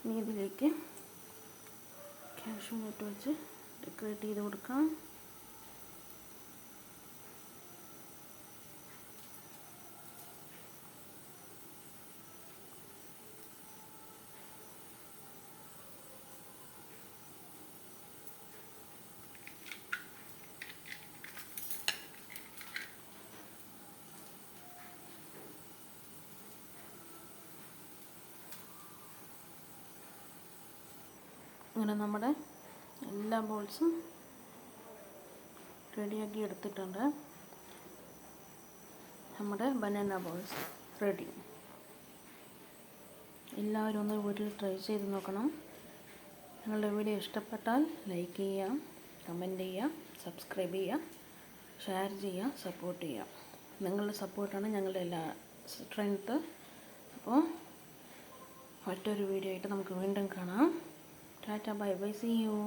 ഇനി ഇതിലേക്ക് cashew nut വെച്ച് ഡെക്കറേറ്റ് ചെയ്ത് കൊടുക്കാം. അങ്ങനെ നമ്മുടെ എല്ലാ ബോൾസും റെഡിയാക്കി എടുത്തിട്ടുണ്ട്. നമ്മുടെ ബനാന ബോൾസ് റെഡി. എല്ലാവരും ഒന്ന് വീട്ടിൽ ട്രൈ ചെയ്ത് നോക്കണം. നിങ്ങളുടെ വീഡിയോ ഇഷ്ടപ്പെട്ടാൽ ലൈക്ക് ചെയ്യുക, കമൻറ്റ് ചെയ്യുക, സബ്സ്ക്രൈബ് ചെയ്യുക, ഷെയർ ചെയ്യുക, സപ്പോർട്ട് ചെയ്യുക. നിങ്ങളുടെ സപ്പോർട്ടാണ് ഞങ്ങളുടെ എല്ലാ സ്ട്രെങ്ത്ത്. അപ്പോൾ മറ്റൊരു വീഡിയോ ആയിട്ട് നമുക്ക് വീണ്ടും കാണാം. Tata, bye bye, see you.